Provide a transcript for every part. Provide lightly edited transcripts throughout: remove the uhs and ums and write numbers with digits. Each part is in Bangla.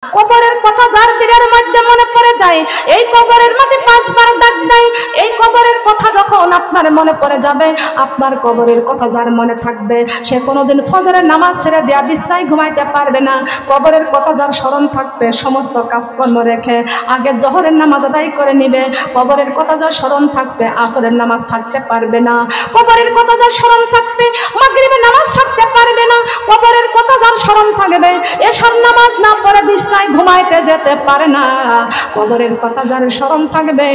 কবরের কথা যার দিনের মধ্যে মনে পড়ে যায়, এই কবরের মধ্যে 5 বার ডাক দেয়। এই কবরের কথা যখন আপনার মনে পড়ে যাবে, আপনার কবরের কথা যার মনে থাকবে, সে কোনোদিন ফজরের নামাজ ছেড়ে দেয়া বিছানায় ঘুমাইতে পারবে না। কবরের কথা যার স্মরণ থাকবে, সমস্ত কাজকর্ম রেখে আগে জোহরের নামাজ আদায় করে নিবে। কবরের কথা যার স্মরণ থাকবে, আসরের নামাজ ছাড়তে পারবে না। কবরের কথা যার স্মরণ থাকবে, মাগরিবের নামাজ ছাড়তে পারবে না। কবরের কথা যার স্মরণ থাকবে, এসব নামাজ না পড়ে বিছানায় ঘুমাইতে যেতে পারে না। কবরের কথা যার স্মরণ থাকবে,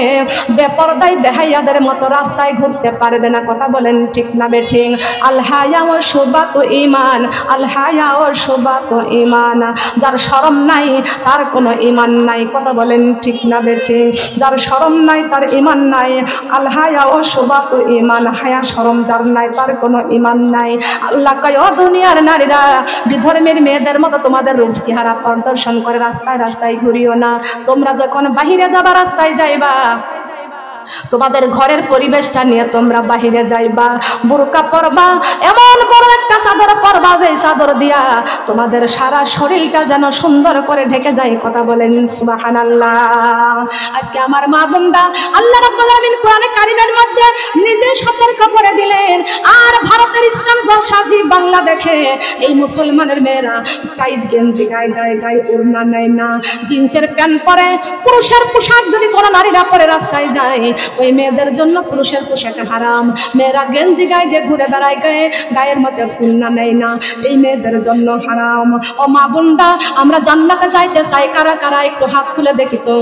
বেপরদায় বেহাইয়াদের মতো রাস্তায় ঘুরতে পারবে না। কথা বলেন ঠিক না বেঠিক? আল হায়া ও শুবাতু ঈমান, আল হায়া ও শুবাতু ঈমান। যার শরম নাই তার কোনো ঈমান নাই। কথা বলেন ঠিক না বেঠিক? যার শরম নাই তার ঈমান নাই। আল হায়া ও শুবাতু ঈমান, হায়া শরম যার নাই তার কোনো ঈমান নাই। আল্লাহ কয়, ও দুনিয়ার নারীরা, বিধর্মের মেয়েদের মতো তোমাদের রূপ চেহারা প্রদর্শন করে রাস্তায় রাস্তায় ঘুরিও না। তোমরা যখন বাহিরে যাবা, রাস্তায় যাইবা, তোমাদের ঘরের পরিবেশটা নিয়ে তোমরা বাহিরে যাইবা, বুরকা পরবা, এমন বড় একটা চাদর পরবা যে চাদর দিয়া তোমাদের সারা শরীরটা যেন সুন্দর করে ঢেকে যায়। কথা বলেন সুবহানাল্লাহ। আজকে আমার মা বোনরা, আল্লাহ রাব্বুল আলামিন কোরআনে কারিমের মধ্যে নিজে সতর্ক করে দিলেন। আর ভারতের ইসলাম জলসাজি বাংলা দেখে এই মুসলমানের মেয়েরা টাইট গেঞ্জি গায়ে গায়ে গায়ে ওড়না নেয় না, জিন্সের প্যান্ট পরে, পুরুষের পোশাক যদি কোনো নারীরা পরে রাস্তায় যায়, ওই মেয়েদের জন্য পুরুষের পোশাক হারাম। মেয়েরা গেঞ্জি গায়ে দিয়ে ঘুরে বেড়ায়, গায়ের মধ্যে ওড়না নেয় না, এই মেয়েদের জন্য হারাম। ও মা বোনরা, আমরা জান্নাতে যাইতে চাই কারা কারা? একটু হাত তুলে দেখি তো।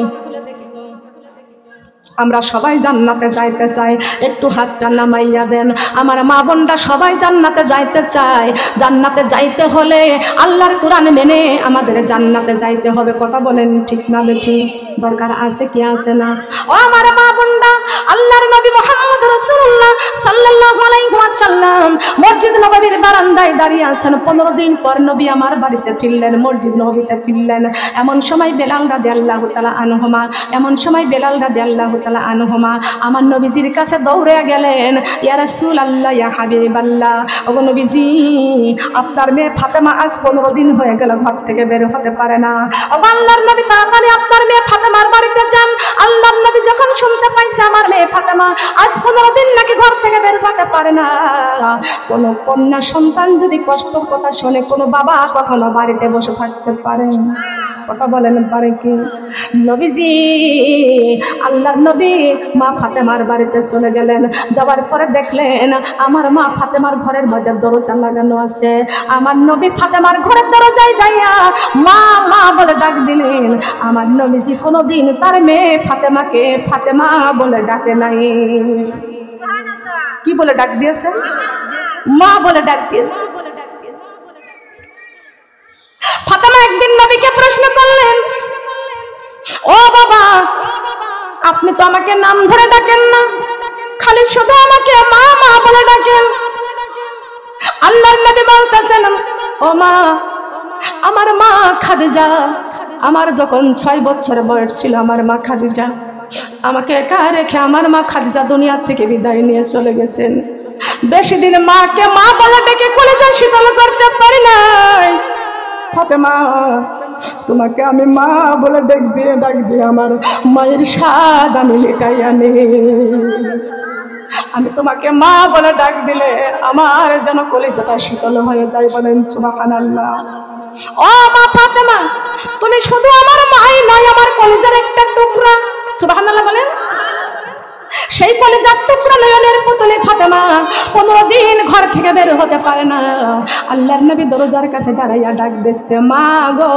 আমরা সবাই জান্নাতে যাইতে চাই, একটু হাতটা নামাইয়া দেন। আমার মা বোনরা সবাই জান্নাতে যাইতে চায়। জান্নাতে যাইতে হলে আল্লাহর কোরআন মেনে আমাদের জান্নাতে যাইতে হবে। কথা বলেন ঠিক না বেঠিক? দরকার আছে কি আছে না? ও আমার মা বোনরা, আল্লাহর নবী মুহাম্মদ রাসূলুল্লাহ সাল্লাল্লাহু আলাইহি ওয়াসাল্লাম মসজিদ নববীর বারান্দায় দাঁড়িয়ে আছেন। 15 দিন পর নবী আমার বাড়িতে ফিরলেন, মসজিদ নববীতে ফিরলেন। এমন সময় বেলাল রাদিয়াল্লাহু তাআলা আনহুমা, এমন সময় বেলাল রাদিয়াল্লাহু তাআলা আনহুমা আমার নবীজির কাছে দৌড়ে গেলেন। ইয়া রাসূলুল্লাহ, ইয়া হাবিবাল্লাহ, ওগো নবীজি, আপনার মেয়ে ফাতেমা আজ 15 দিন হয়ে গেল ঘর থেকে বের হতে পারে না। ওগো আল্লাহর নবী, তাড়াতাড়ি আপনার মেয়ে ফাতেমার বাড়িতে যান। আল্লাহর নবী যখন শুনতে পাইছে আমার মেয়ে ফাতেমা আজ 15 দিন নাকি ঘর থেকে বের হতে পারে না, কোন কন্যা সন্তান যদি কষ্টের কথা শুনে, কোনো বাবা কখনো বাড়িতে বসে থাকতে পারে না? কথা বলেন পারে কি? নবীজি, আল্লাহর নবী মা ফাতেমার বাড়িতে চলে গেলেন। যাওয়ার পরে দেখলেন আমার মা ফাতেমার ঘরের মধ্যে দরজা লাগানো আছে। আমার নবী ফাতেমার ঘরের দরজায় যাইয়া মা মা বলে ডাক দিলেন। আমার নবীজি কোনোদিন তার মেয়ে ফাতেমাকে ফাতেমা বলে ডাকে নাই। কি বলে ডাক দিয়েছে? মা বলে ডাক দিয়েছে। ফাতেমা একদিন নবীকে প্রশ্ন করলেন, ও বাবা, আপনি তো আমাকে নাম ধরে ডাকেন না, খালি শুধু আমাকে মা মা বলে ডাকেন। আল্লাহর নবী বলতেছেন, ও মা, আমার মা খাদিজা, আমার যখন 6 বছর বয়স ছিল, আমার মা খাদিজা আমাকে একা রেখে আমার মা খাদিজা দুনিয়ার থেকে বিদায় নিয়ে চলে গেছেন। বেশি দিন মাকে মা বলে ডেকে কলিজা শীতল করতে পারি নাই। ফাতেমা, তোমাকে আমি মা বলে ডাক দিয়ে আমার মায়ের স্বাদ আমি মিটাই আনি। আমি তোমাকে মা বলে ডাক দিলে আমার যেন কলিজাটা শীতল হয়ে যায়। বলেন সুবহানাল্লাহ। ও মা ফাতেমা, তুমি শুধু আমার মাই নয়, আমার কলিজার একটা টুকরা। সুবহানাল্লাহ বলেন। সেই কলিজার টুকরা নয়নের পুতুলে ফাতেমা 15 দিন ঘর থেকে বের হতে পারে না। আল্লাহর নবী দরজার কাছে দাঁড়াইয়া ডাক দিচ্ছে, মা গো,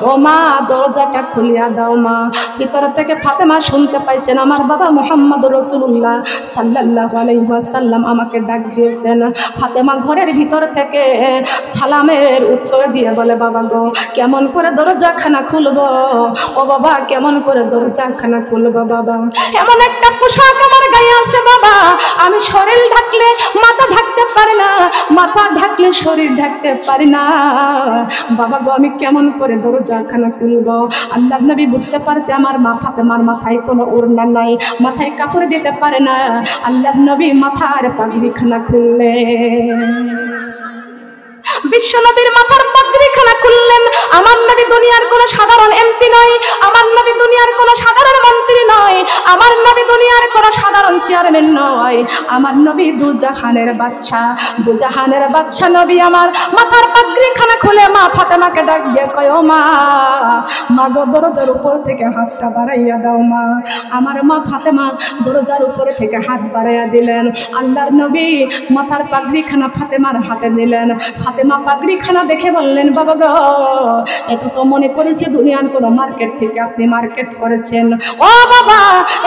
ও মা, দরজাটা খুলিয়া দাও মা। ভিতর থেকে ফাতেমা শুনতে পাইছেন আমার বাবা মুহাম্মদ রাসূলুল্লাহ সাল্লাল্লাহু আলাইহি ওয়াসাল্লাম আমাকে ডাক দিয়েছেন। ফাতেমা ঘরের ভিতর থেকে সালামের উত্তর দিয়ে বলে, বাবা গো, কেমন করে দরজাখানা খুলবো? ও বাবা, কেমন করে দরজাখানা খুলবো বাবা? এমন একটা পোশাক আমার গায়ে আছে বাবা, আমি শরীর ঢাকলে মাথা ঢাকতে পারি না, মাথা ঢাকলে শরীর ঢাকতে পারি না। বাবা গো, আমি কেমন করে দরজাখানা খুলবো? আল্লাহর নবী বুঝতে পারছে আমার মা ফাতেমার মাথায় কোনো ওড়না নাই, মাথায় কাপড় দিতে পারে না। আল্লাহর নবী মাথার পাগড়িখানা খুললে বিশ্ব নবীর মাথার পাগড়িখানা খুললেন। আমার নবী দুনিয়ার কোনো সাধারণ এমপি নয়, আমার নবী দুনিয়ার কোনো সাধারণ মন্ত্রী নয়, আমার নবী দুনিয়ার কোনো সাধারণ চেয়ারম্যান নয়, আমার নবী দুজাহানের বাদশা, দুজাহানের বাদশা নবী আমার মাথার পাগড়িখানা খুলে মা ফাতেমাকে ডাক দিয়ে কয়, ও মা, মা গো দরজার উপর থেকে হাতটা বাড়াইয়া দাও মা। আমার মা ফাতেমা দরজার উপরে থেকে হাত বাড়াইয়া দিলেন। আল্লাহর নবী মাথার পাগড়িখানা ফাতেমার হাতে দিলেন। ফাতেমা পাগড়িখানা দেখে বললেন, বাবা গো, এটা তো মনে করেছি দুনিয়ার কোনো মার্কেট থেকে আপনি মার্কেট করেছেন। ও বাবা,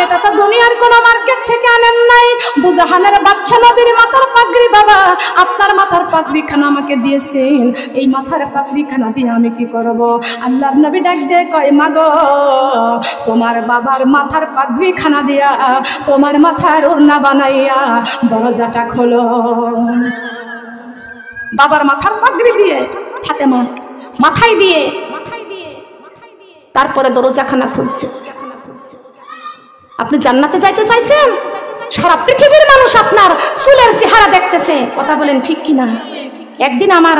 এটা তো দুনিয়ার কোনো মার্কেট থেকে আনেন নাই, দুজাহানের বাদশা নবীর মাথার পাগড়ি বাবা, আপনার মাথার পাগড়িখানা আমাকে দিয়েছেন, এই মাথার পাগড়িখানা দিয়ে আমি কি করব? আল্লাহর নবী ডাক দিয়ে কয়, মা গো, তোমার বাবার মাথার পাগড়িখানা দিয়া তোমার মাথার ওড়না বানাইয়া দরজাটা খোলো। বাবার মাথার পাগড়ি দিয়ে ফাতেমা মাথায় দিয়ে তারপরে দরজাখানা খুলছে। আপনি জান্নাতে যাইতে চাইছেন? সারা পৃথিবীর মানুষ আপনার চুলের চেহারা দেখতেছে, কথা বলেন ঠিক কিনা? একদিন আমার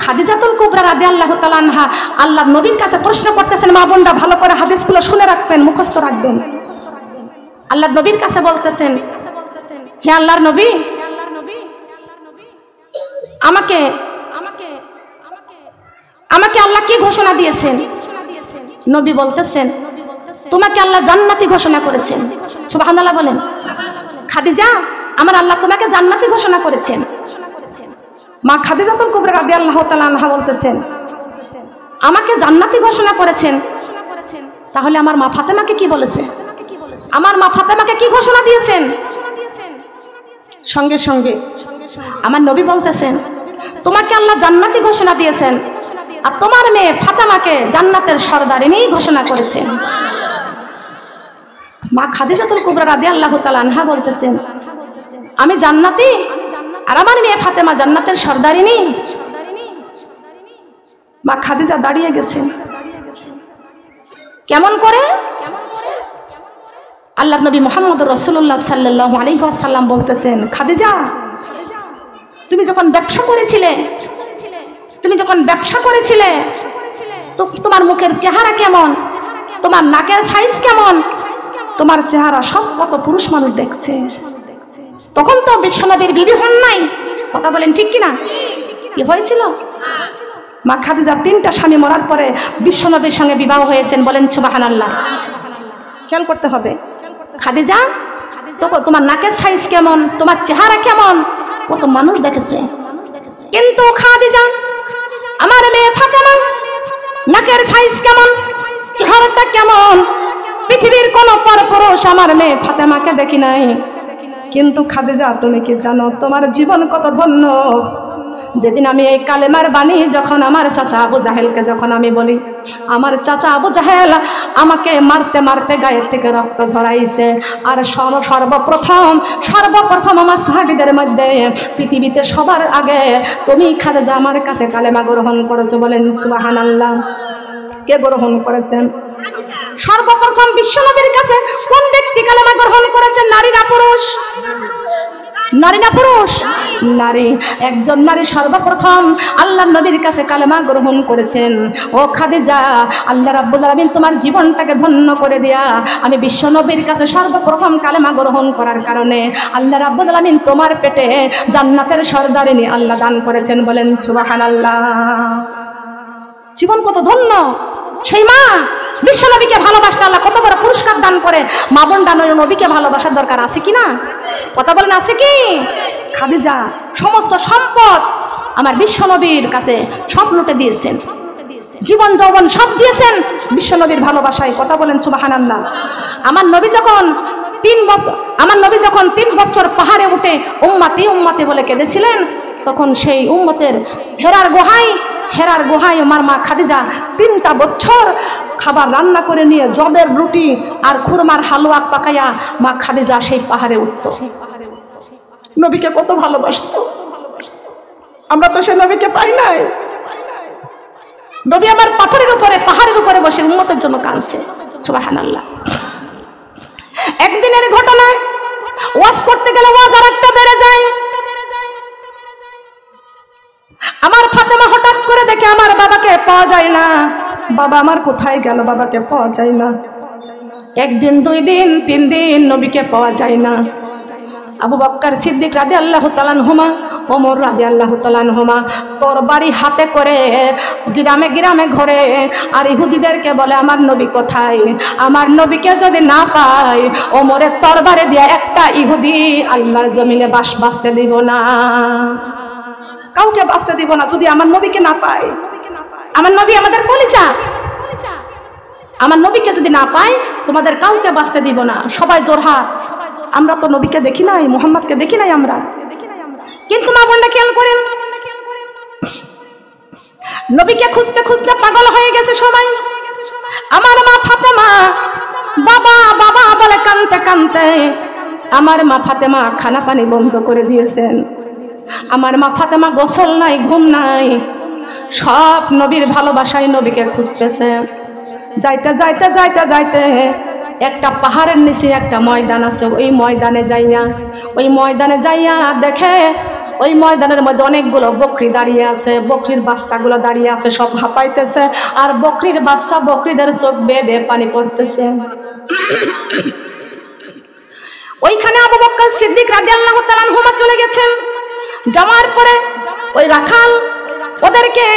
খাদিজাতুল কুবরা রাদিয়াল্লাহু তাআলা আনহা আল্লাহর নবীর কাছে প্রশ্ন করতেছেন, মা বোনরা ভালো করে হাদিসগুলো শুনে রাখবেন, মুখস্থ রাখবেন। আল্লাহর নবীর কাছে বলতেছেন, হে আল্লাহর নবী, আমাকে আমাকে আল্লাহ কি ঘোষণা দিয়েছেন? নবী বলতেছেন, তোমাকে আল্লাহ জান্নাতি ঘোষণা করেছেন। সুবহানাল্লাহ বলেন। খাদিজা, আমার আল্লাহ তোমাকে জান্নাতি ঘোষণা করেছেন। মা খাদিজাতুল কুবরা রাদিয়াল্লাহু তাআলা আনহা বলতেছেন, আমাকে জান্নাতি ঘোষণা করেছেন। তাহলে আমার মা ফাতেমাকে কি বলেছে? আমার মা ফাতেমাকে কি ঘোষণা দিয়েছেন? সঙ্গে সঙ্গে আমার নবী বলতেছেন, তোমাকে আল্লাহ জান্নাতি ঘোষণা দিয়েছেন, আর তোমার মেয়ে ফাতেমাকে জান্নাতের সরদারিনী ঘোষণা করেছেন। মা খাদিজাতুল কুবরা রাদিয়াল্লাহু তাআলা আনহা বলতেছেন, আমি জান্নাতি আর আমার মেয়ে ফাতেমা জান্নাতের সরদারিনী। মা খাদিজা দাঁড়িয়ে গেছেন। কেমন করে? আল্লাহর নবী মুহাম্মদুর রাসূলুল্লাহ সাল্লাল্লাহু আলাইহি ওয়াসাল্লাম বলতেছেন, খাদিজা, তুমি যখন ব্যবসা করেছিলে তো তোমার মুখের চেহারা কেমন, তোমার নাকের সাইজ কেমন, তোমার চেহারা সব কত পুরুষ মানুষ দেখছে। তখন তো বিশ্বনবীর বিবি হন নাই, কথা বলেন ঠিক কিনা? কি হয়েছিল? মা খাদিজা 3টা স্বামী মরার পরে বিশ্বনবীর সঙ্গে বিবাহ হয়েছেন, বলেন সুবহানাল্লাহ। খেয়াল করতে হবে, খাদিজা, তো তোমার নাকের সাইজ কেমন, তোমার চেহারা কেমন, কত মানুষ দেখেছে। কিন্তু খাদিজা, আমার মেয়ে ফাতেমা নাকের সাইজ কেমন, চেহারাটা কেমন, পৃথিবীর কোন পরপুরুষ আমার মেয়ে ফাতেমাকে দেখি নাই। কিন্তু খাদিজা, তুমি কি জানো তোমার জীবন কত ধন্য? যেদিন আমি এই কালেমার বাণী যখন আমার চাচা আবু জাহেলকে যখন আমি বলি, আমার চাচা আবু জাহেল আমাকে মারতে মারতে গায়ের থেকে রক্ত ঝরাইছে, আর সর্বপ্রথম আমার সাহাবীদের মধ্যে পৃথিবীতে সবার আগে তুমি খাদিজা আমার কাছে কালেমা গ্রহণ করেছো, বলেন সুবহানাল্লাহ। কে গ্রহণ করেছেন? সর্বপ্রথম বিশ্বনবীর কাছে কোন ব্যক্তি কালেমা গ্রহণ করেছেন? নারী না পুরুষ? নারী না পুরুষ? নারী। একজন নারী সর্বপ্রথম আল্লাহর নবীর কাছে কালেমা গ্রহণ করেছেন। ও খাদিজা, আল্লাহ রাব্বুল আলামিন তোমার জীবনটাকে ধন্য করে দিয়া আমি বিশ্বনবীর কাছে সর্বপ্রথম কালেমা গ্রহণ করার কারণে আল্লাহ রাব্বুল আলামিন তোমার পেটে জান্নাতের সরদারিনী আল্লাহ দান করেছেন, বলেন সুবহানাল্লাহ। জীবন কত ধন্য। সেই মা বিশ্বনবীকে ভালোবাসতে আল্লাহ কত বড় পুরস্কার দান করে। মা বোন দানের নবীকে ভালোবাসার দরকার আছে কি না? কথা বলেন, আছে কি? খাদিজা সমস্ত সম্পদ আমার বিশ্বনবীর কাছে সব লুটে দিয়েছেন, জীবন যৌবন সব দিয়েছেন বিশ্বনবীর ভালোবাসায়, কথা বলেন সুবহানাল্লাহ। আমার নবী যখন 3 বছর পাহাড়ে উঠে উম্মতি উম্মতি বলে কেঁদেছিলেন, তখন সেই উম্মতের হেরার গুহায় আমার মা খাদিজা 3টা বছর খাবার রান্না করে নিয়ে জবের রুটি আর খুরমার হালুয়া পাকাইয়া মা খাদিজা সেই পাহাড়ে উঠত। নবীকে কত ভালোবাসতো। আমরা তো সেই নবীকে পাই নাই। নবী আমার পাহাড়ের উপরে বসে উম্মতের জন্য কাঁদছে, সুবহানাল্লাহ। একদিনের ঘটনা, ওয়াজ করতে গেলে ওয়াজ আরেকটা বেড়ে যায়। আমার ফাতেমা হঠাৎ করে দেখে আমার বাবাকে পাওয়া যায় না। বাবা আমার কোথায় গেল, বাবাকে পাওয়া যায় না। একদিন, 2 দিন, 3 দিন নবীকে পাওয়া যায় না। আবু বকর সিদ্দিক রাদিয়াল্লাহু তাআলা আনহুমা, ওমর রাদিয়াল্লাহু তাআলা আনহুমা তরবারি হাতে করে গ্রামে গ্রামে ঘোরে আর ইহুদিদেরকে বলে আমার নবী কোথায়, আমার নবীকে যদি না পাই ওমরের তরবারি দিয়ে একটা ইহুদি আল্লাহর জমিনে বাঁচতে দিব না, কাউকে বাঁচতে দিব না যদি আমার নবীকে না পাই। আমার নবী আমাদের কলিজা, আমার নবীকে যদি না পাই তোমাদের কাউকে বাঁচতে দিব না। সবাই জোরহাট। আমরা তো নবীকে দেখি নাই, মুহাম্মদকে দেখি নাই আমরা, কিন্তু মা বোনরা খেয়াল করেন, নবীকে খুঁজতে খুঁজতে পাগল হয়ে গেছে সবাই। আমার মা ফাতেমা বাবা বাবা বলে কাঁদতে কাঁদতে আমার মা ফাতেমা খানা পানি বন্ধ করে দিয়েছেন। আমার মা ফাতেমা গোসল নাই, ঘুম নাই, সব নবীর ভালোবাসায় নবীকে খুঁজতেছে। যাইতে যাইতে যাইতে যাইতে একটা পাহাড়ের নিচে একটা ময়দান আছে, ওই ময়দানে যাইয়া দেখে ওই ময়দানের মধ্যে অনেকগুলো বকরি দাঁড়িয়ে আছে, বকরির বাচ্চাগুলো দাঁড়িয়ে আছে, সব হাঁপাইতেছে আর বকরির বাচ্চা বকরিদের চোখ বেয়ে বেয়ে পানি পড়তেছে। ওইখানে আবু বকর সিদ্দিক রাদিয়াল্লাহু তাআলা আনহু চলে গেছেন। যাওয়ার পরে ওই রাখাল ওদেরকে,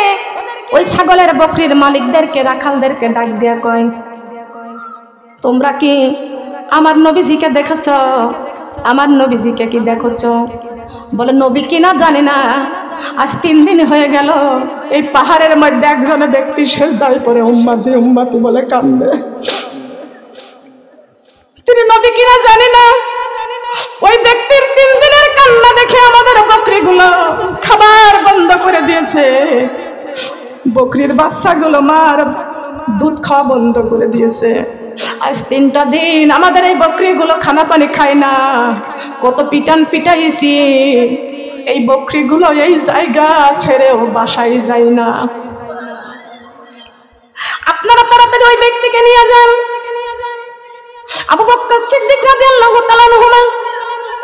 ওই ছাগলের বকরির মালিকদেরকে, রাখালদেরকে ডাক দিয়া কয়, তোমরা কি আমার নবীজিকে দেখেছ? আমার নবীজিকে কি দেখেছ? বলে নবী কিনা জানি না, আজ 3 দিন হয়ে গেল এই পাহাড়ের মধ্যে একজনে ব্যক্তি সেজদায় পড়ে উম্মতি উম্মতি বলে কান্দে। তিনি নবী কিনা জানি না, ওই ব্যক্তির 3 দিনের কান্না দেখে আমাদের বকরিগুলো খাবার বন্ধ করে দিয়েছে, বকরির বাচ্চাগুলো মার দুধ খাওয়া বন্ধ করে দিয়েছে। আজ 3টা দিন আমাদের এই বকরিগুলো খানা পানি খায় না। কত পিটান পিটাইছি, এই বকরিগুলো এই জায়গা ছেড়েও বাসায় যায় না। আপনারা তাড়াতাড়ি ওই ব্যক্তিকে নিয়ে যান। আবু বকর সিদ্দিক রাদিয়াল্লাহু তাআলা আনহু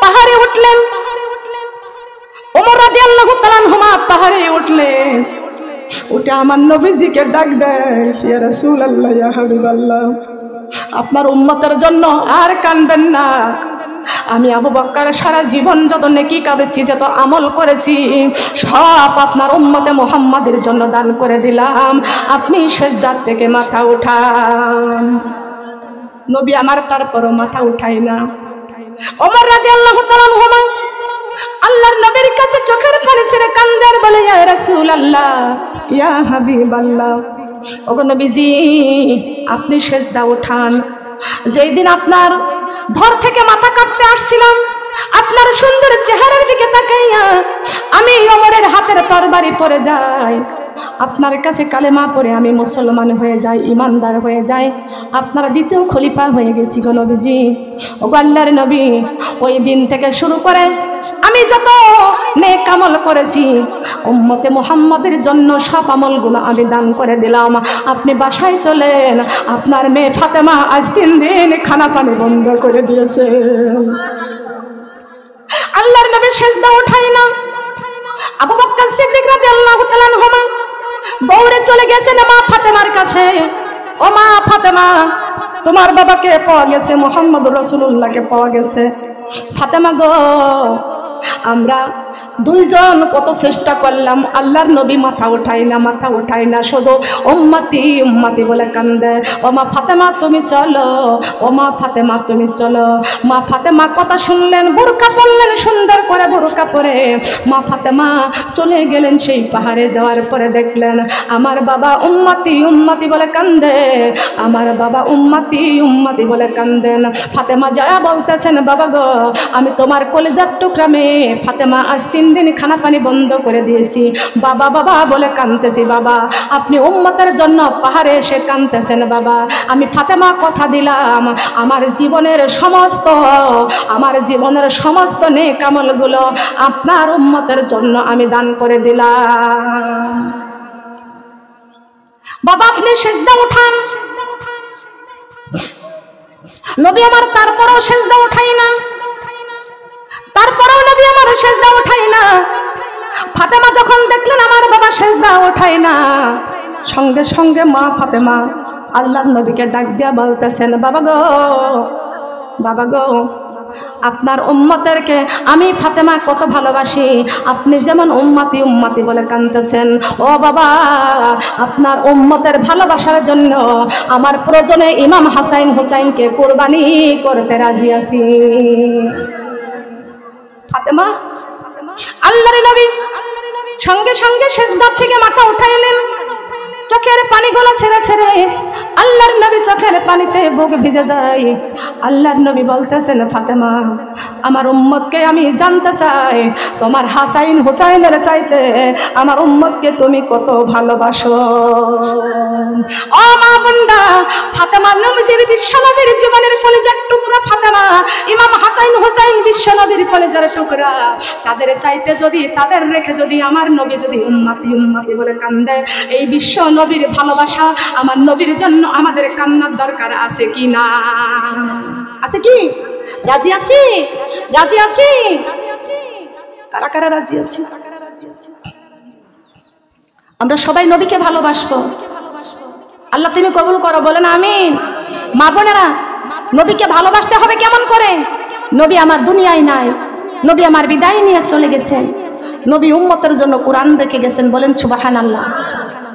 পাহাড়ে উঠলেন, ওমর রাদিয়াল্লাহু তাআলা আনহু পাহাড়ে উঠলেন। উঠে আমার নবীজিকে ডাক দেয়, ইয়া রাসূলুল্লাহ, ইয়া হাবিবাল্লাহ, আপনার উম্মতের জন্য আর কাঁদবেন না। আমি আবু বকর সারা জীবন যত নেকি করেছি, যত আমল করেছি, সব আপনার উম্মতে মুহাম্মাদের জন্য দান করে দিলাম। আপনি সিজদার থেকে মাথা উঠান। নবী আমার তারপরও মাথা উঠাই না। ওমর রাদিয়াল্লাহু তাআলা আনহু আল্লাহর নবীর কাছে চোখের পানি ছেড়ে কান্দার বলে, ইয়া রাসূলুল্লাহ, ইয়া হাবিবাল্লাহ, ওগো নবীজি আপনি সিজদা উঠান। যেই দিন আপনার ধর থেকে মাথা কাটতে আসছিলাম, আপনার সুন্দর চেহারার দিকে তাকাইয়া আমি ওমরের হাতের তরবারি পড়ে যাই, আপনার কাছে কালেমা পড়ে আমি মুসলমান হয়ে যাই, ইমানদার হয়ে যাই, আপনার দ্বিতীয় খলিফা হয়ে গেছি গো নবীজি। ওগো আল্লাহর নবী, ওই দিন থেকে শুরু করে আমি যত নেক আমল করেছি উম্মতে মুহাম্মাদের জন্য সব আমলগুলো আমি দান করে দিলাম। আপনি বাসায় চলেন, আপনার মেয়ে ফাতেমা আজ 3 দিন খানা পানি বন্ধ করে দিয়েছে। আল্লাহর নবী সিজদা উঠাই না। আবু বকর সিদ্দিক রাদিয়াল্লাহু তাআলা আনহু দৌড়ে চলে গেছেন মা ফাতেমার কাছে। ও মা ফাতেমা, তোমার বাবাকে পাওয়া গেছে, মুহাম্মদুর রাসূলুল্লাহকে পাওয়া গেছে। ফাতেমা গো, আমরা 2 জন কত চেষ্টা করলাম, আল্লাহর নবী মাথা উঠাই না, শুধু উম্মতি উম্মতি বলে কান্দে। ও মা ফাতেমা তুমি চলো, ও মা ফাতেমা তুমি চলো। মা ফাতেমা কথা শুনলেন, বোরকা পরলেন, সুন্দর করে বোরকা পরে মা ফাতেমা চলে গেলেন সেই পাহাড়ে। যাওয়ার পরে দেখলেন আমার বাবা উম্মতি উম্মতি বলে কান্দে, আমার বাবা উম্মতি উম্মতি বলে কান্দেন। ফাতেমা যারা বলতেছেন, বাবা গো আমি তোমার কলিজার টুকরা মেয়ে ফাতেমা আজ 3 দিন খানা পানি বন্ধ করে দিয়েছি, বাবা বাবা বলে কাঁদতেছি। বাবা আপনি উম্মতের জন্য পাহাড়ে এসে কাঁদতেছেন, বাবা আমি ফাতেমা কথা দিলাম আমার জীবনের সমস্ত নেক আমলগুলো আপনার উম্মতের জন্য আমি দান করে দিলাম। বাবা আপনি সিজদা উঠান। নবী আমার তারপরেও সিজদা উঠাই না, তারপরেও নবী আমার সিজদা উঠাই না। ফাতেমা যখন দেখলেন আমার বাবা সেজদা ওঠায় না, সঙ্গে সঙ্গে মা ফাতেমা আল্লাহর নবীকে ডাক দিয়া বলতেছেন, বাবা গো, বাবা গো, আপনার উম্মতেরকে আমি ফাতেমা কত ভালোবাসি, আপনি যেমন উম্মতি উম্মতি বলে কাঁদতেছেন, ও বাবা, আপনার উম্মতের ভালোবাসার জন্য আমার প্রয়োজনে ইমাম হাসান হুসাইনকে কুরবানি করতে রাজি আছি। ফাতেমা আল্লাহর নবী সঙ্গে সঙ্গে সিজদা থেকে মাথা উঠাইলেন, চোখের পানিগুলো ছেড়ে ছেড়ে আল্লাহর নবী চোখের পানিতে বুক ভিজে যায়। আল্লাহর নবী বলতেছেন, ফাতেমা, আমার উম্মতকে আমি জানতে চাই, তোমার হাসাইন হুসাইনের চাইতে আমার উম্মতকে তুমি কত ভালোবাসো। ও মা বোনরা, ফাতেমা নবীর বিশ্বনবীর জীবনের কলিজার টুকরা ফাতেমা, ইমাম হাসাইন হুসাইন বিশ্বনবীর কলিজার টুকরা, তাদের চাইতে যদি, তাদের রেখে যদি আমার নবী যদি উম্মতি উম্মতি বলে কান্দে, এই বিশ্ব নবীর ভালোবাসা আমার নবীর জন্য আমাদের কান্নার দরকার আছে কি না? আছে কি? রাজি আছি? রাজি আছি? কারা কারা রাজি আছি? আমরা সবাই নবীকে ভালোবাসবো। আল্লাহ তুমি কবুল করো, বলেন আমিন। মা বোনেরা, নবীকে ভালোবাসতে হবে কেমন করে? নবী আমার দুনিয়ায় নাই, নবী আমার বিদায় নিয়ে চলে গেছেন, নবী উম্মতের জন্য কোরআন রেখে গেছেন, বলেন সুবহানাল্লাহ।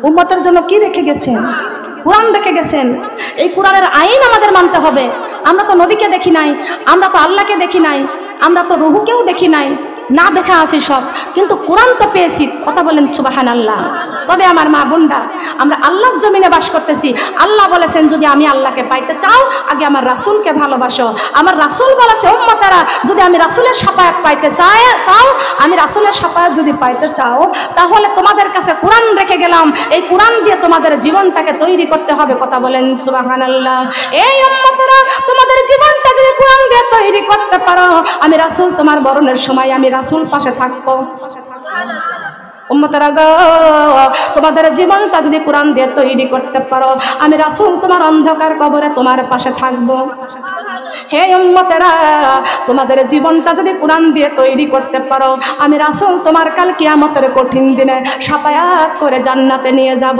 উম্মতের জন্য কি রেখে গেছেন? কোরআন রেখে গেছেন। এই কোরআনের আইন আমাদের মানতে হবে। আমরা তো নবীকে দেখি নাই, আমরা তো আল্লাহকে দেখি নাই, আমরা তো রুহুকেও দেখি নাই, না দেখা আছি সব, কিন্তু কোরআন তো পেয়েছি, কথা বলেন সুবহানাল্লাহ। তবে আমার মা বোনরা, আমরা আল্লাহর জমিনে বাস করতেছি। আল্লাহ বলেছেন, যদি আমি আল্লাহকে পাইতে চাও, আগে আমার রাসূলকে ভালোবাসো। আমার রাসূল বলেছে, উম্মতেরা, যদি আমি রাসূলের শাফায়াত পাইতে চাও, আমি রাসূলের শাফায়াত যদি পাইতে চাও, তাহলে তোমাদের কাছে কোরআন রেখে গেলাম, এই কোরআন দিয়ে তোমাদের জীবনটাকে তৈরি করতে হবে, কথা বলেন সুবহানাল্লাহ। এই উম্মতেরা, তোমাদের জীবনটা যদি কোরআন দিয়ে তৈরি করতে পারো, আমি রাসূল তোমার মরণের সময় আমি রাসূল পাশে থাকবো। উম্মতেরা গো, তোমাদের জীবনটা যদি কোরআন দিয়ে তৈরি করতে পারো, আমি রাসূল তোমার অন্ধকার কবরে তোমার পাশে থাকবো। হে উম্মতেরা, তোমাদের জীবনটা যদি কোরআন দিয়ে তৈরি করতে পারো, আমি রাসূল তোমার কাল কিয়ামতের কঠিন দিনে শাফায়াত করে জান্নাতে নিয়ে যাব।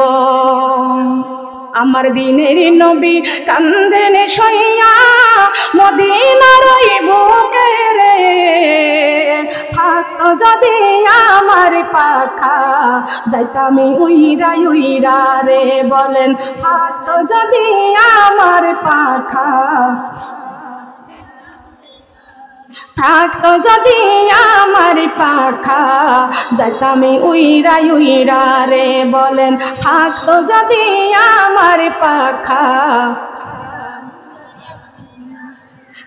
আমার দিনের নবী কান্দেন শইয়া মদিনার ওই বুকে রে, থাকতো যদি আমার পাখা যাইতাম উইরা উইরা রে, বলেন থাকতো যদি আমার পাখা, থাকতো যদি আমার পাখা যাইতাম উইরা উইরা রে, বলেন থাকতো যদি আমার পাখা।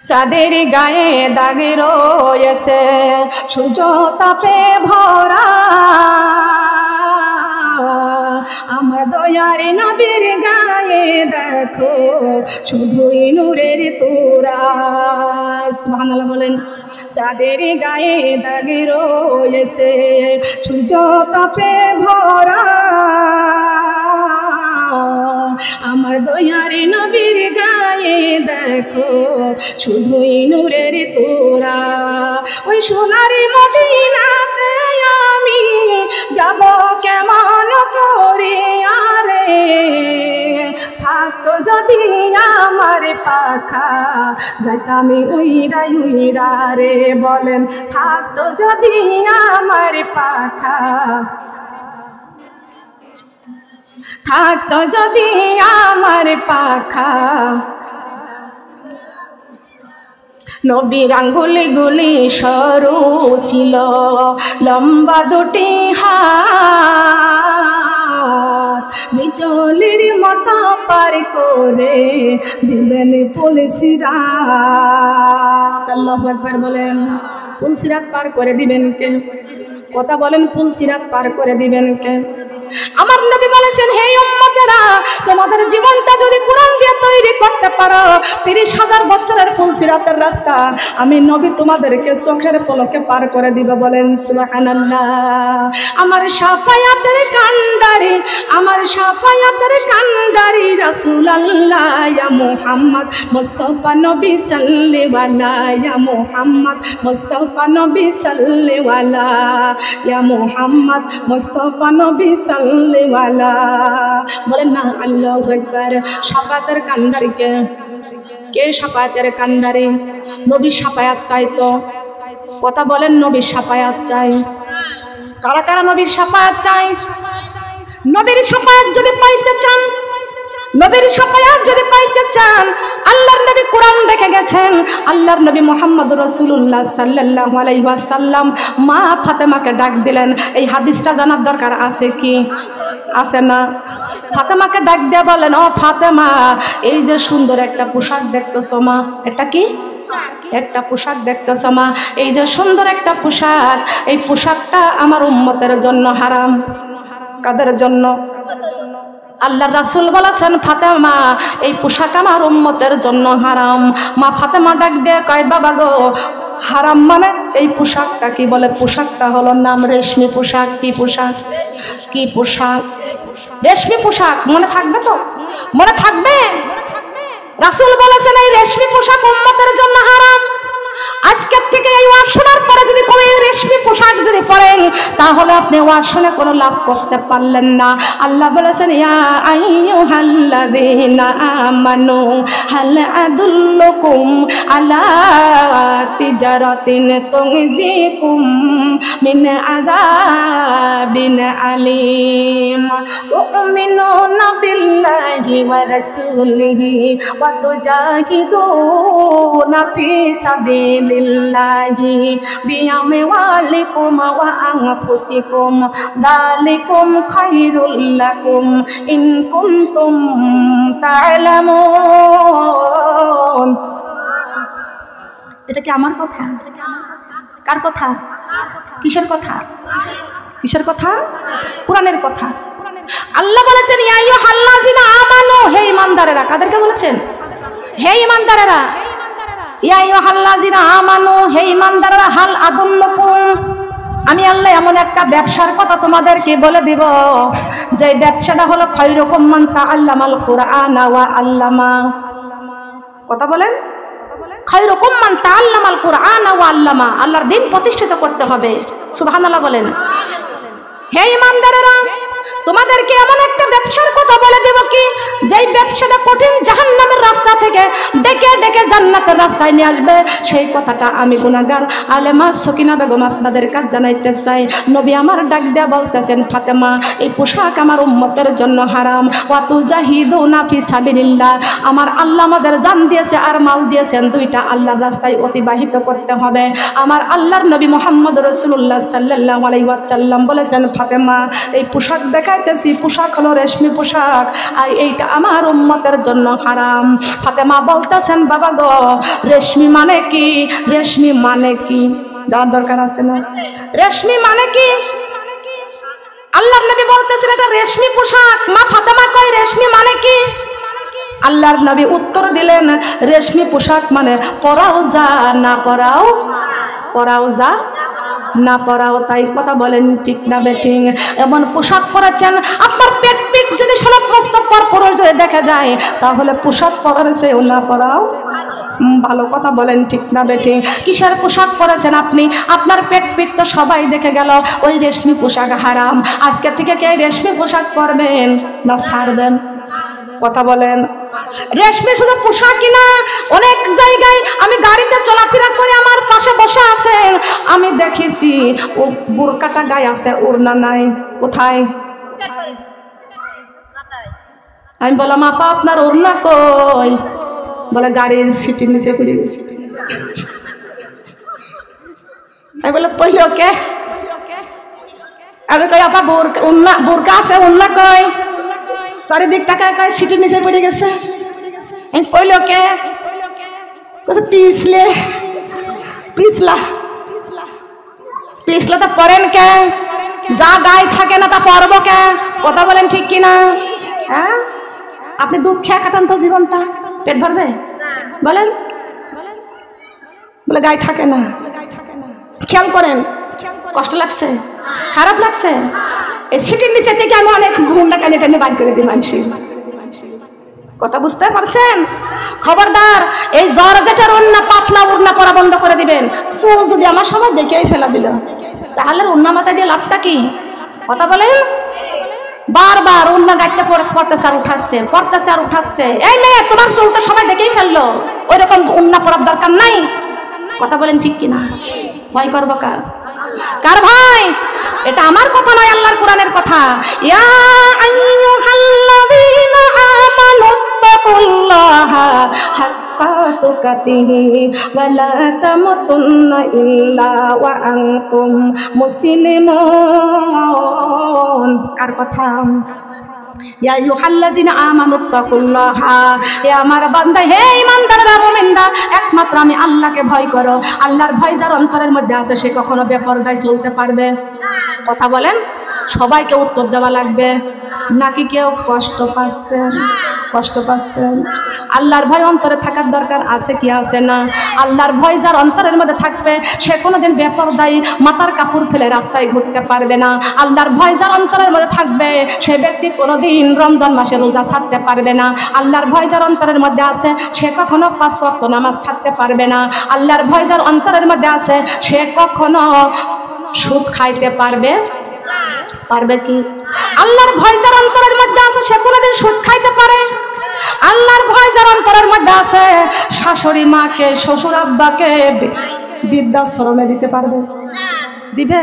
চাঁদের গায়ে দাগে রয়েছে সূর্য তাপে ভরা, আমার দয়ার নবীর গায়ে দেখো শুধুই নূরের তোরা। সুবহানাল্লাহ বলেন। চাঁদের গায়ে দাগে রয়েছে সূর্য তাপে ভরা, আমার দয়ার নবীর গায়ে দেখো শুধুই নূরের তোরা। ওই সোনারি মদিনাতে আমি যাব কেমন করে আরে, থাকতো যদি আমার পাখা যাইতাম উইরা উইরা রে, বলেন থাকতো যদি আমার পাখা, থাকতো যদি আমার পাখা। নবীর আঙ্গুলি গুলি সরু ছিল, লম্বা দুটি হাত, বিচলির মতো পার করে দিলেন পুলসিরাত। আল্লাহু আকবার বলেন। পুলসিরাত পার করে দিবেন কে? কথা বলেন, পুলসিরাত পার করে দিবেন কে? আমার নবী বলেছেন, হে উম্মতেরা, তোমাদের জীবনটা যদি কোরআন দিয়ে তৈরি করতে করতে পারো 30,000 বছরের ফুলসিরাতের রাস্তা আমি নবী তোমাদেরকে চোখের পলকে পার করে দিব। বলেন সুবহানাল্লাহ। আমার শাফায়াতের কান্ডারি, আমার শাফায়াতের কান্ডারি রাসূলুল্লাহ ইয়া মুহাম্মদ মুস্তাফা নবী সাল্লাল্লাহু আলাইহি ইয়া মুহাম্মদ মুস্তাফা নবী সাল্লাল্লাহু আলাইহি ইয়া মুহাম্মদ মুস্তাফা নবী সাল্লাল্লাহু আলাইহি। বলেন না আল্লাহু আকবার। শাফায়াতের কান্ডারি কে? কে শাফায়াতের কান্ডারি? নবীর শাফায়াত চাইতো। কথা বলেন, নবীর শাফায়াত চাই। কারা কারা নবীর শাফায়াত চাই? নবীর শাফায়াত যদি পাইতে চান, নবীর শাফায়াত যদি পাইতে চান, আল্লাহর নবী কোরআন দেখে গেছেন। আল্লাহর নবী মুহাম্মদ রাসূলুল্লাহ সাল্লাল্লাহু আলাইহি ওয়াসাল্লাম মা ফাতেমাকে ডাক দিলেন। এই হাদিসটা জানার দরকার আছে কি? আছে না? ফাতেমাকে ডাক দিয়ে বলেন, ও ফাতেমা, এই যে সুন্দর একটা পোশাক দেখতেছো মা, এটা কি? একটা পোশাক দেখতেছো মা, এই যে সুন্দর একটা পোশাক, এই পোশাকটা আমার উম্মতের জন্য হারাম। কাদের জন্য? আল্লাহর রাসূল বলেছেন, ফাতেমা এই পোশাক আমার উম্মতের জন্য হারাম। মা ফাতেমা ডাক দিয়ে কয়, বাবা গো, হারাম মানে এই পোশাকটা কি? বলে পোশাকটা হলো নাম রেশমি পোশাক। কি পোশাক? কি পোশাক? রেশমি পোশাক। মনে থাকবে তো? মনে থাকবে? রাসূল বলেছেন এই রেশমি পোশাক উম্মতের জন্য হারাম। আজকের থেকে এই ওয়াজ শোনার পরে যদি কোনো রেশমি পোশাক যদি পরেন, তাহলে আপনি ওয়াজ শুনে কোনো লাভ করতে পারলেন না। আল্লাহ বলেছেন, ইয়া আইয়ুহাল্লাযীনা আমানু হাল আদুল্লুকুম আলা তিজারাতিন তুনজিকুম মিন আযাবিন আলীম তু'মিনুনা বিল্লাহি ওয়া রাসূলিহি ওয়া তুজাহিদুনা ফি সাবিলিল্লাহি বিআমওয়ালিকুম ওয়া আনফুসিকুম যালিকুম খায়রুল লাকুম ইন কুনতুম তা'লামুন। এটা কি আমার কথা? কার কথা? কিসের কথা? কিসের কথা? কোরআনের কথা। আল্লাহ বলেছেন, ইয়া আইয়ুহাল্লাযীনা আমানু, হে ঈমানদারেরা। কাদেরকে বলেছেন? হে ঈমানদারেরা। ইয়া আইয়ুহাল্লাযীনা আমানু, হে ঈমানদারেরা, হাল আদুল্লুকুম, আমি আল্লাহ এমন একটা ব্যবসার কথা তোমাদেরকে বলে দিব, যে ব্যবসাটা হলো খায়রুকুম মান তাআল্লামাল কুরআন ওয়া আল্লামা। কথা বলেন, খায়রুকুম মান তাআল্লামাল কুরআন ওয়া আল্লামা। আল্লাহর দ্বীন প্রতিষ্ঠিত করতে হবে। সুবহানাল্লাহ বলেন। হে ঈমানদারেরা, তোমাদেরকে এমন একটা ব্যবসার কথা বলে দেব কি, যেই ব্যবসাটা কঠিন জাহান্নামের রাস্তা থেকে ডেকে ডেকে জান্নাতের রাস্তায় নিয়ে আসবে। সেই কথাটা আমি গুনাহগার আলেমা সকিনা বেগম আপনাদের কাছে জানাইতে চাই। নবী আমার ডাক দেয়া বলতেছেন, ফাতেমা এই পোশাক আমার উম্মতের জন্য হারাম। ওয়া তুজাহিদুনা ফি সাবিলিল্লাহ, আমার আল্লাহ আমাদের জান দিয়েছে আর মাল দিয়েছেন, দুইটা আল্লাহর রাস্তায় অতিবাহিত করতে হবে। আমার আল্লাহর নবী মুহাম্মদ রাসূলুল্লাহ সাল্লাল্লাহু আলাইহি ওয়াসাল্লাম বলেছেন, ফাতেমা এই পোশাক দেখাইতেছি, পোশাক হলো রেশমি পোশাক, আর এইটা আমার উম্মতের জন্য হারাম। ফাতেমা বলতেছেন, বাবা গো, রেশমি মানে কি? রেশমি মানে কি জানার দরকার আছে না? রেশমি মানে কি? আল্লাহর নবী বলতেছেন এটা রেশমি পোশাক। মা ফাতেমা কয়, রেশমি মানে কি? আল্লাহর নবী উত্তর দিলেন, রেশমি পোশাক মানে পরাও যা না পরাও, পরাও যা না পরাও তাই। কথা বলেন ঠিক না বেঠিক? এমন পোশাক পরেছেন, আপনার পেট পিট যদি 16 বছর পর পরে যদি দেখা যায়, তাহলে পোশাক পরার চেয়েও না পরাও ভালো। কথা বলেন ঠিক না বেঠিক? কিসের পোশাক পরেছেন আপনি? আপনার পেট পিট তো সবাই দেখে গেল, ওই রেশমি পোশাক হারাম। আজকে থেকে কে রেশমি পোশাক পরবেন না ছাড়বেন? কথা বলেন। রেশমি শুধু পোশাকই না, অনেক জায়গায় আমি গাড়িতে চলাফেরা করে আমার পাশে বসে আছেন, আমি দেখেছি ও বুরকাটা গায়ে আছে, ওড়না নাই। কোথায়? আমি বললাম, আপা আপনার ওড়না কই? বলে গাড়ির সিটির নিচে পড়ে গেছে। আমি বলে পড়লে ওকে? আমি কই আপা বুরকা আছে, ওড়না কই? চারিদিক তাকায় কয় সিটির নিচে পড়ে গেছে। আমি পড়লো কে? পিছলে পিছলা পিছলা তো পড়েন কে? যা গায়ে থাকে না তা পরব কে? কথা বলেন ঠিক কিনা? হ্যাঁ, আপনি দুধ খেয়ে কাটান তো জীবনটা। পেট ভরবে? বলেন। বলে গায়ে থাকে না। খেয়াল করেন, কষ্ট লাগছে, খারাপ লাগছে। এই সিটির নিচে থেকে আমি অনেক হুন্ডা টানে টানে বার করে দিই মানুষের। কথা বুঝতে পারছেন? খবরদার এই জর্জেটের ওড়না পাতলা ওড়না পরা বন্ধ করে দিবেন। চুল যদি আমার সমাজ দেখেই ফেলা দিল, তাহলে ওড়না মাথায় দিয়ে লাভটা কি? কথা বলেন। বারবার ওড়না গাইতে পড়তেছে আর উঠাচ্ছে, পড়তেছে আর উঠাচ্ছে। এই মেয়ে, তোমার চুলটা সবাই দেখেই ফেললো, ওই রকম ওড়না পরার দরকার নাই। কথা বলেন ঠিক কিনা? ভয় করবো কার? কার ভয়? এটা আমার কথা নয়, আল্লাহর কোরআনের কথা। ইয়া আইয়ুহাল্লাযীনা আমানুত্তাকুল্লাহা হাক্কা তুকাতিহি ওয়া লা তামুতুন্না ইল্লা ওয়া আনতুম মুসলিমুন। কার কথা? ইয়া আইয়ুহাল্লাযীনা আমানুত্তাকুল্লাহা, হে আমার বান্দা, হে ঈমানদাররা, মুমিনরা, একমাত্র আমি আল্লাহকে ভয় করো। আল্লাহর ভয় যার অন্তরের মধ্যে আছে সে কখনো বেপরদায় চলতে পারবে না। কথা বলেন। সবাইকে উত্তর দেওয়া লাগবে নাকি কেউ কষ্ট পাচ্ছেন? কষ্ট পাচ্ছেন? আল্লাহর ভয় অন্তরে থাকার দরকার আছে কি আছে না? আল্লাহর ভয় যার অন্তরের মধ্যে থাকবে সে কোনোদিন বেপরদায়ী মাথার কাপড় ফেলে রাস্তায় ঘুরতে পারবে না। আল্লাহর ভয় যার অন্তরের মধ্যে থাকবে সে ব্যক্তি কোনোদিন রমজান মাসে রোজা ছাড়তে পারবে না। আল্লাহর ভয় যার অন্তরের মধ্যে আছে সে কখনো 5 ওয়াক্ত নামাজ ছাড়তে পারবে না। আল্লাহর ভয় যার অন্তরের মধ্যে আছে সে কখনো সুদ খাইতে পারবে কি? আল্লাহর ভয় যার অন্তরের মধ্যে আছে সে কোনোদিন সুদ খাইতে পারে? আল্লাহর ভয় যার অন্তরের মধ্যে আছে শাশুড়ি মাকে, শ্বশুর আব্বাকে বৃদ্ধাশ্রমে দিতে পারবে? দিবে?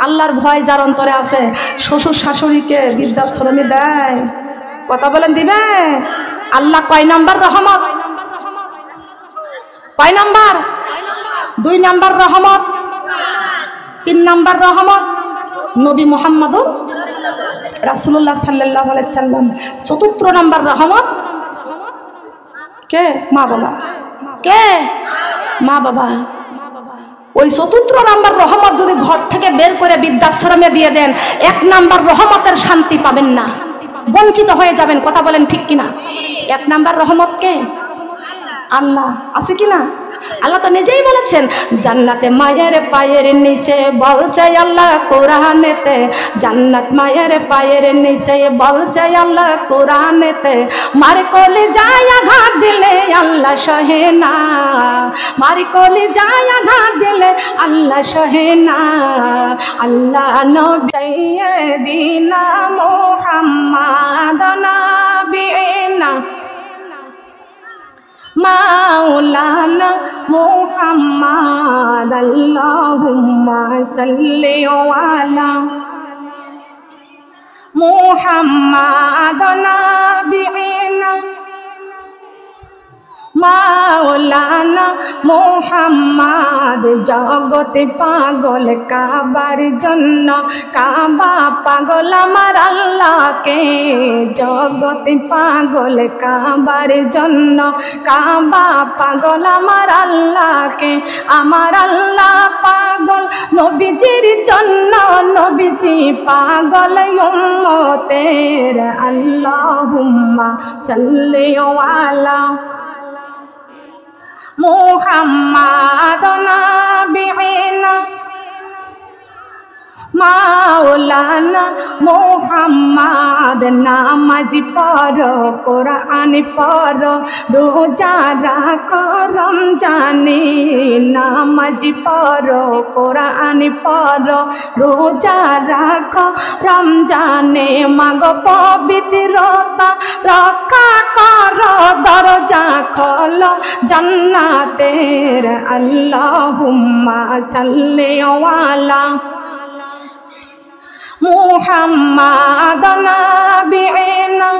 আল্লাহর ভয় যার অন্তরে আছে শ্বশুর শাশুড়িকে বৃদ্ধাশ্রমে দেয়? কথা বলেন, দিবে? আল্লাহ কয় নাম্বার রহমত? কয় নাম্বার? 2 নাম্বার রহমত। 3 নাম্বার রহমত নবী মুহাম্মদুর রাসূলুল্লাহ সাল্লাল্লাহু আলাইহি ওয়াসাল্লাম। 4 নাম্বার রহমত কে? মা বাবা। কে? মা বাবা। ওই 4 নাম্বার রহমত যদি ঘর থেকে বের করে বৃদ্ধাশ্রমে দিয়ে দেন, 1 নাম্বার রহমতের শান্তি পাবেন না, বঞ্চিত হয়ে যাবেন। কথা বলেন ঠিক কিনা? 1 নাম্বার রহমত কে? আল্লাহ। আছে কিনা? আল্লাহ তো নিজেই বলেছেন, জান্নাতে মায়ের পায়ের নিচে বলছে আল্লাহ কোরআনেতে, জান্নাত মায়ের পায়ের নিচে বলছে আল্লাহ কোরআনেতে, মার কোলে যায় আঘাত দিলে আল্লাহ সহে না, মার কোলে যায় আঘাত দিলে আল্লাহ সহে না। আল্লাহ নবী সাইয়্যিদিনা মুহাম্মাদ নাবিয়িনা মাওলানা মুহাম্মাদ আল্লাহুম্মা সাল্লি আলা মুহাম্মাদ নাবিয়িনা মাওলানা মুহাম্মাদ। জগতে পাগল কাবার জন্য, কাবা পাগল আমার আল্লাহকে, জগতে পাগল কাবার জন্য, কাবা পাগল আমার আল্লাহকে। আমার আল্লাহ পাগল নবীজির জন্য, নবীজি পাগল উম্মতের। আল্লাহুম্মা সাল্লি আলা মুহাম্মাদ নাবিয়িনা মাওলানা মুহাম্মাদ। নামাজ পড়ো, কোরআন পড়ো, রোজা রাখো রমজানে। নামাজ পড়ো, কোরআন পড়ো, রোজা রাখো রমজানে। মাগো পবিত্রতা রক্ষা করো, দরজা খোলো জান্নাতের। আল্লাহুম্মা সাল্লি আলা মুহাম্মাদ নাবিয়িনা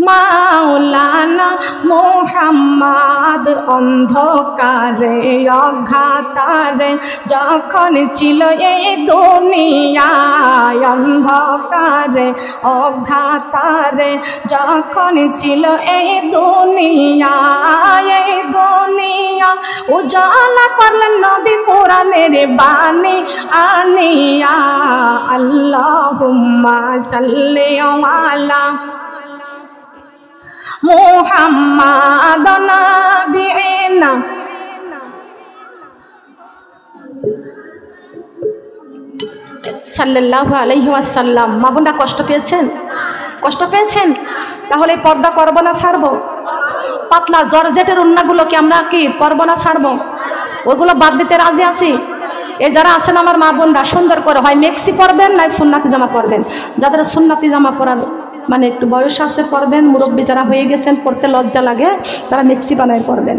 মাওলানা মুহাম্মাদ। অন্ধকারে অঘাতারে যখন ছিল এই দুনিয়ায়, অন্ধকারে অঘাতারে যখন ছিল এই দুনিয়ায়, এই দুনিয়া উজালা করলেন নবী কোরআনের বাণী আনিয়া। আল্লাহুম্মা সাল্লি আলা মুহাম্মাদুন নাবিয়িনা সাল্লাল্লাহু আলাইহি ওয়াসাল্লাম। মা বোনরা কষ্ট পেয়েছেন? কষ্ট পেয়েছেন? তাহলে পর্দা করব না ছাড়বো? পাতলা জর্জেটের উন্নাগুলোকে আমরা কি পরব না ছাড়বো? ওইগুলো বাদ দিতে রাজি আছি। এই যারা আছেন আমার মা বোনরা, সুন্দর করে হয় মেক্সি পরবেন না সুন্নাতি জামা পরবেন। যাদের সুন্নাতি জামা পরার মানে একটু বয়স আছে পরবেন, মুরব্বী যারা হয়ে গেছেন পরতে লজ্জা লাগে তারা মেক্সি বানায় পরবেন।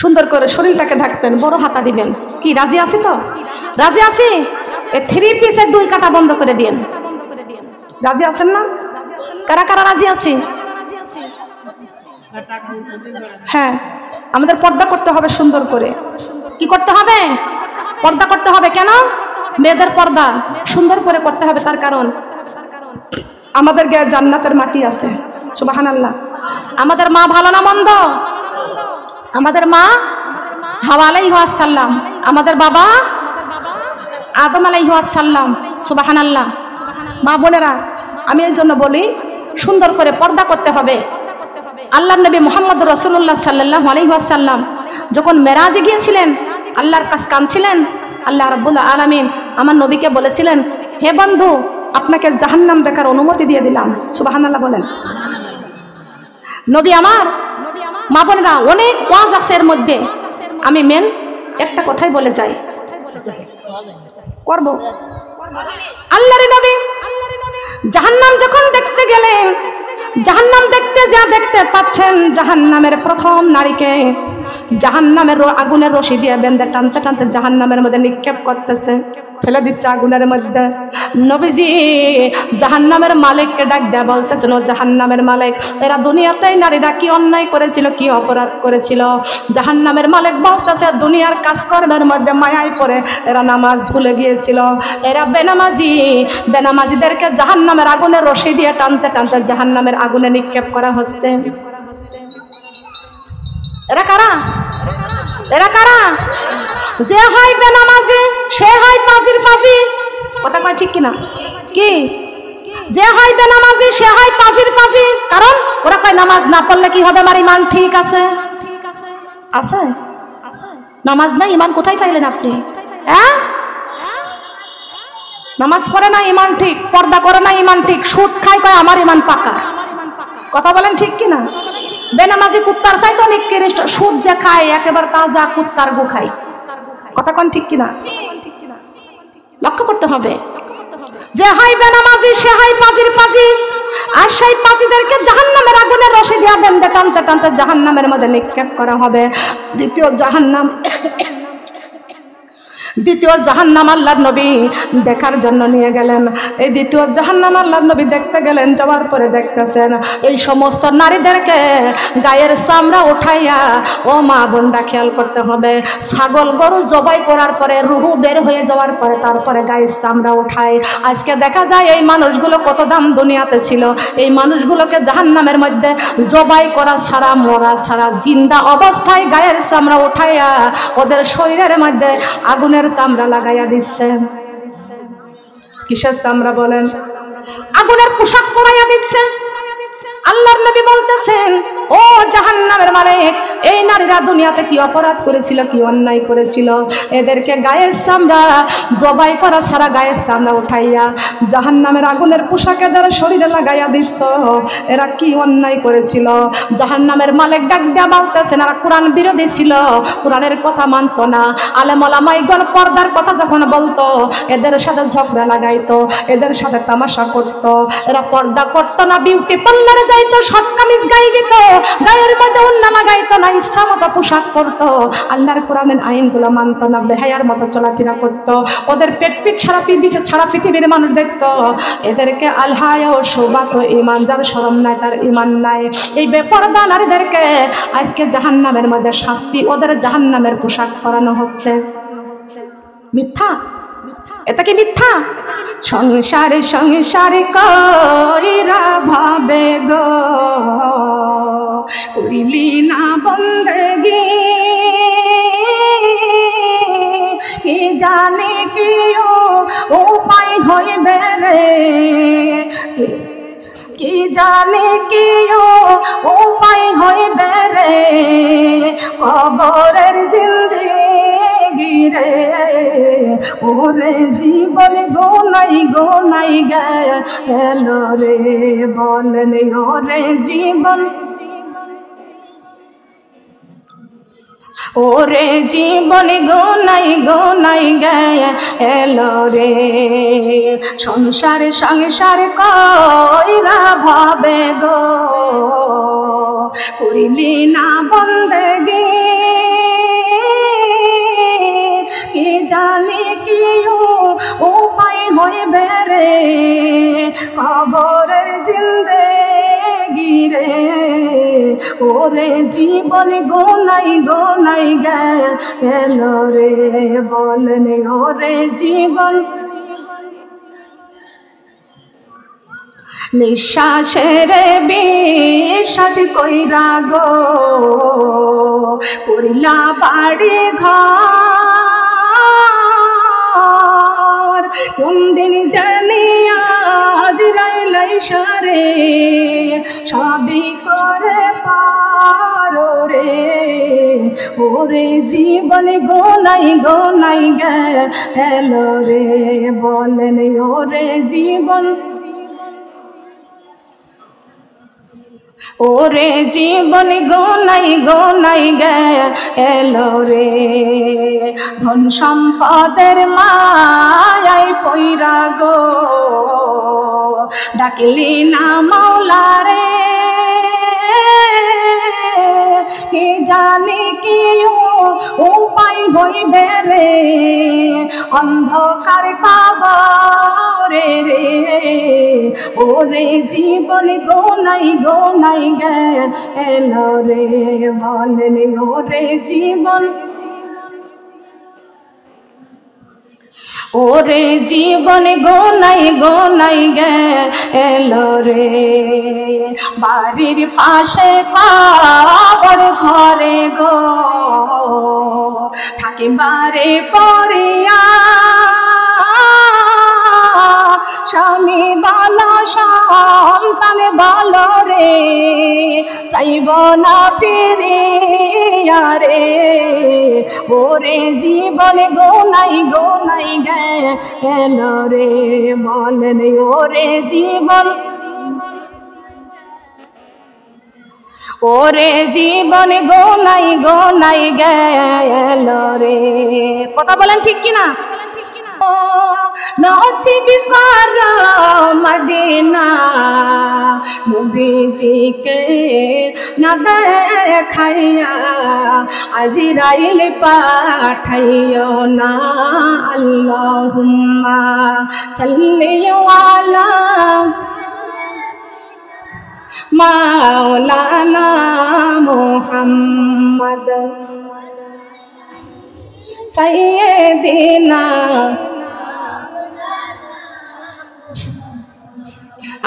সুন্দর করে শরীরটাকে ঢাকবেন, বড় হাতা দিবেন। কি রাজি আছি তো? রাজি আছি। এই 3 পিসের 2 কাটা বন্ধ করে দিন। রাজি আছেন না? কারা কারা রাজি আছি? হ্যাঁ, আমাদের পর্দা করতে হবে সুন্দর করে। কি করতে হবে? পর্দা করতে হবে। কেন? মেয়েদের পর্দা সুন্দর করে করতে হবে। তার কারণ আমাদের গায়ে জান্নাতের মাটি আছে। সুবহানাল্লাহ। আমাদের মা ভালো না মন্দ? আমাদের মা হাওয়া আলাইহিস সালাম, আমাদের বাবা আদম আলাইহিস সালাম। সুবহানাল্লাহ। মা বোনেরা, আমি এই জন্য বলি সুন্দর করে পর্দা করতে হবে। আল্লাহর নবী মুহাম্মদ রাসূলুল্লাহ সাল্লাল্লাহু আলাইহি ওয়াসাল্লাম যখন মেরাজে গিয়েছিলেন, আল্লাহর কাছে কাঁদছিলেন, আল্লাহ রাব্বুল আলামিন আমার নবীকে বলেছিলেন, হে বন্ধু, আপনাকে জাহান্নাম দেখার অনুমতি দিয়ে দিলাম। সুবহানাল্লাহ বলেন। নবী আমার, মা বোনেরা, অনেক ওয়াজ আছে এর মধ্যে। আমি মেন একটা কথাই বলে যাই, করব। আল্লাহর নবী জাহান্নাম যখন দেখতে গেলেন, জাহান্নাম দেখতে যা দেখতে পাচ্ছেন জাহান্নামের প্রথম নারীকে জাহান্নামের আগুনের রশি দিয়ে বেঁধে টানতে টানতে জাহান্নামের মধ্যে নিক্ষেপ করতেছে, ফেলে দিচ্ছে আগুনের মধ্যে। নবীজি জাহান্নামের মালিককে ডাক দেয়া বলতেছেন, ও জাহান্নামের মালিক, এরা দুনিয়াতেই নারীরা কি অন্যায় করেছিল, কি অপরাধ করেছিল? জাহান্নামের মালিক বলতেছে, দুনিয়ার কাজকর্মের মধ্যে মায়ায় পড়ে এরা নামাজ ভুলে গিয়েছিল। এরা বেনামাজি, বেনামাজিদেরকে জাহান্নামের আগুনের রশি দিয়ে টানতে টানতে জাহান্নামের আগুনে নিক্ষেপ করা হচ্ছে। এরা কারা? এরা কারা? যে হয় বেনামাজি সে হয় পাজির পাজি। কথা কয় ঠিক কিনা? কি? যে হয় বেনামাজি সে হয় পাজির পাজি। কারণ ওরা কয় নামাজ না পড়লে কি হবে, আমার ইমান ঠিক আছে। আছে? নামাজ নাই, ইমান কোথায় পাইলেন আপনি? হ্যাঁ, নামাজ পড়ে না ইমান ঠিক, পর্দা করে না ইমান ঠিক, সুদ খায় কয় আমার ইমান পাকা। কথা বলেন ঠিক কিনা? বেনামাজি কুত্তার চাইতো নিকৃষ্ট, সুদ যে খায় একেবারে তাজা কুত্তার গু খায়। কথা কোন ঠিক কিনা? লক্ষ্য করতে হবে। যে হয় বেনামাজি সে হয় পাজির পাজি, আর সেই পাজিদেরকে জাহান্নামের আগুনে রশি দিয়া বেঁধে টানতে টানতে জাহান্নামের মধ্যে নিক্ষেপ করা হবে। দ্বিতীয় জাহান্নাম আল্লাহর নবী দেখার জন্য নিয়ে গেলেন। এই দ্বিতীয় জাহান্নাম আল্লাহর নবী দেখতে গেলেন। যাওয়ার পরে দেখতেছেন এই সমস্ত নারীদেরকে গায়ের চামড়া উঠাইয়া, ও মা বোনরা খেয়াল করতে হবে, ছাগল গরু জবাই করার পরে রুহু বের হয়ে যাওয়ার পরে তারপরে গায়ের চামড়া উঠায়। আজকে দেখা যায় এই মানুষগুলো কত দাম দুনিয়াতে ছিল, এই মানুষগুলোকে জাহান্নামের মধ্যে জবাই করা ছাড়া, মরা ছাড়া, জিন্দা অবস্থায় গায়ের চামড়া উঠাইয়া ওদের শরীরের মধ্যে আগুনের চামড়া লাগাইয়া দিচ্ছে। কিসের চামড়া বলেন? আগুনের পোশাক পরাইয়া দিচ্ছে। আল্লাহর নবী বলতেছেন, ও জাহান্নামের মালিক, এই নারীরা দুনিয়াতে কি অপরাধ করেছিল, কি অন্যায় করেছিল? এদেরকে গায়ের চামড়া জবাই করা ছাড়া গায়ের চামড়া উঠাইয়া জাহান্নামের আগুনের পোশাক এদের শরীরে লাগাইয়া দিচ্ছ। এরা কি অন্যায় করেছিল? জাহান্নামের মালিক ডাক দিয়া বলতেছেন, এরা কোরআন বিরোধী ছিল, কোরআনের কথা মানত না। আলেম ওলামাইগণ পর্দার কথা যখন বলতো এদের সাথে ঝগড়া লাগাইতো, এদের সাথে তামাশা করতো। এরা পর্দা করতো না, বিউটি পার্লারে যাইতো, শর্ট কামিজ গায়ে দিত, গায়ের মধ্যে ওন্না লাগাইতো না, ইচ্ছা মতো পোশাক করতো, আল্লাহর কোরআনের আইনগুলো মানতো না, বেহায়ার মতো চলাফেরা করতো। ওদের পেট পিট ছাড়া পৃথিবীর মানুষ দেখতো। এদেরকে আলহায়া ও শোবাত ইমান, যার শরম নাই তার ইমান নাই। এই বেপরদা নারীদেরকে আজকে জাহান্নামের মধ্যে শাস্তি, ওদের জাহান্নামের পোশাক পরানো হচ্ছে। মিথ্যা? এটা কি মিথ্যা? সংসারে সংসারে কইরা ভাবে গো, করিলি না বন্দেগি, কি জানি কি উপায় হইবে রে, কি জানি কি উপায় হইবে রে কবরের জিন্দেগি রে ওরে জীবন গোনাই গেল রে বলেন ওরে জীবন ওরে জীবন গোনাই গেল রে সংসার কইরা ভাবে গো করিলি না বন্দেগি কি জানি কি উপায় হইবে রে কবরের জিন্দেগি রে ওরে জীবন গোনাই গেল রে বলেন ওরে জীবন নিঃশ্বাসের বিশ্বাস কইরা গো করিলা বাড়ি ঘর কোন দিন জানি আজরাইল সারে সবই করে পারো রে ওরে জীবন গোনাই গেল রে বলেন ওরে জীবন ওরে জীবন গোনাই গেল রে ধন সম্পদের মায়ায় পইরা গো ডাকলি না মাওলা রে কি জানি কি উপায় হইবে রে অন্ধকার কবরে রে ওরে জীবন গোনাই গেল রে বলেন ওরে জীবন ওরে জীবন গোনাই গেল রে বাড়ির পাশে কবর ঘরে গো থাকিবারে পড়িয়া স্বামী ভালো সন্তান ভালো রে চাইব না ফিরিয়া রে ওরে জীবন গোনাই গেল রে বলেন ওরে জীবন ওরে জীবন গোনাই গেল রে কথা বলেন ঠিক কিনা নসিব কর মদিনা নবীজিকে না দেখাইয়া আজরাইল পাঠাইও না আল্লাহুম্মা সাল্লি আলা মাওলানা মুহাম্মদ সাইয়্যিদিনা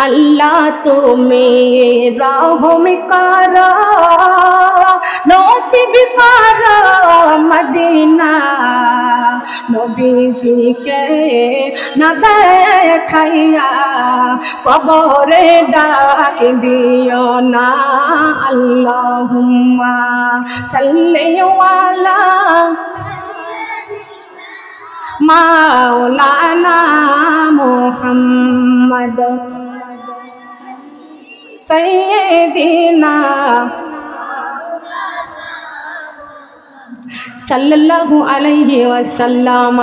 আল্লাহ তুমি রহম করো নসিব করো মদিনা নবীজিকে না দেখাইয়া কবরে ডাক দিও না আল্লাহুম্মা সাল্লি আলা মাওলানা মুহাম্মদ সাইয়্যিদিনা সাল্লাল্লাহু আলাইহি ওয়াসাল্লাম।